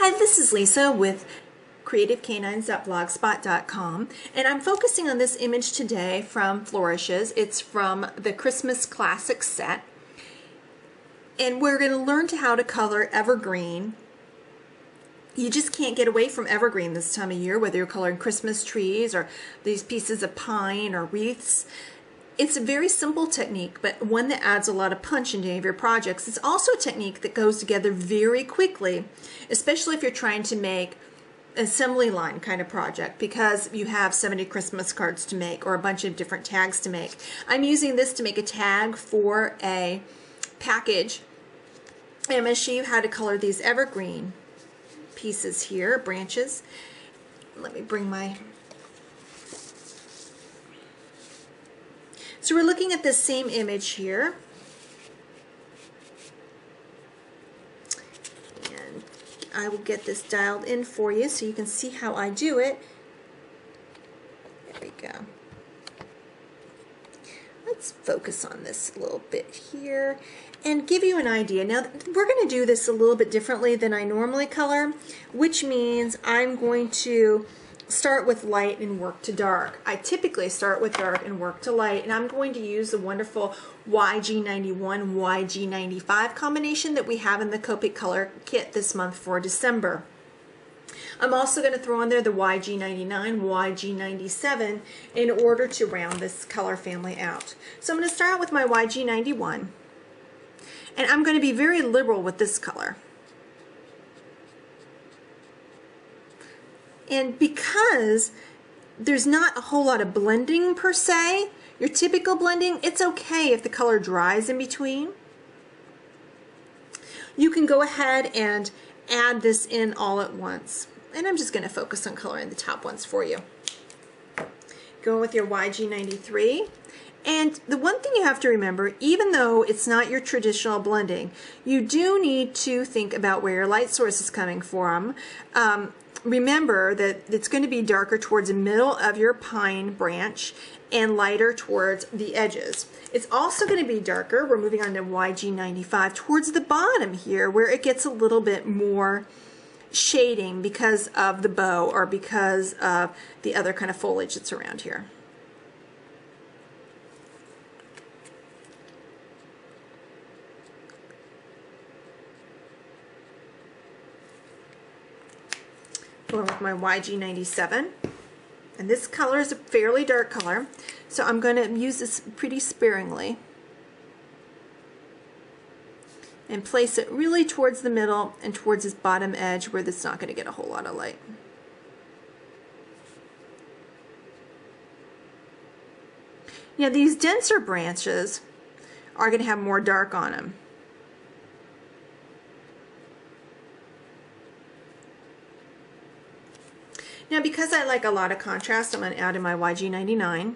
Hi, this is Lisa with creativecanines.blogspot.com, and I'm focusing on this image today from Flourishes. It's from the Christmas Classics set, and we're going to learn how to color Evergreen. You just can't get away from Evergreen this time of year, whether you're coloring Christmas trees or these pieces of pine or wreaths. It's a very simple technique, but one that adds a lot of punch into any of your projects. It's also a technique that goes together very quickly, especially if you're trying to make an assembly line kind of project because you have 70 Christmas cards to make or a bunch of different tags to make. I'm using this to make a tag for a package. And I'm going to show you how to color these evergreen pieces here, branches. Let me bring my... So we're looking at this same image here. And I will get this dialed in for you so you can see how I do it. There we go. Let's focus on this a little bit here and give you an idea. Now we're going to do this a little bit differently than I normally color, which means I'm going to start with light and work to dark. I typically start with dark and work to light, and I'm going to use the wonderful YG91 YG95 combination that we have in the Copic color kit this month for December. I'm also going to throw in there the YG99 YG97 in order to round this color family out. So I'm going to start with my YG91, and I'm going to be very liberal with this color. And because there's not a whole lot of blending per se, your typical blending, it's okay if the color dries in between. You can go ahead and add this in all at once. And I'm just going to focus on coloring the top ones for you. Going with your YG93. And the one thing you have to remember, even though it's not your traditional blending, you do need to think about where your light source is coming from. Remember that it's going to be darker towards the middle of your pine branch and lighter towards the edges. It's also going to be darker, we're moving on to YG95, towards the bottom here where it gets a little bit more shading because of the bow or because of the other kind of foliage that's around here. Going with my YG97, and this color is a fairly dark color, so I'm going to use this pretty sparingly and place it really towards the middle and towards this bottom edge where it's not going to get a whole lot of light. Now these denser branches are going to have more dark on them. Now because I like a lot of contrast, I'm going to add in my YG99.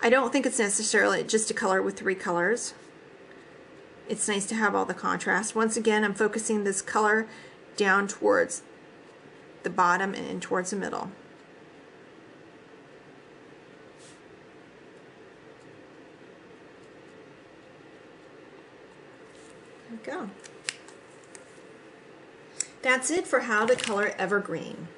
I don't think it's necessarily just to color with 3 colors. It's nice to have all the contrast. Once again, I'm focusing this color down towards the bottom and in towards the middle. There we go. That's it for how to color Evergreen.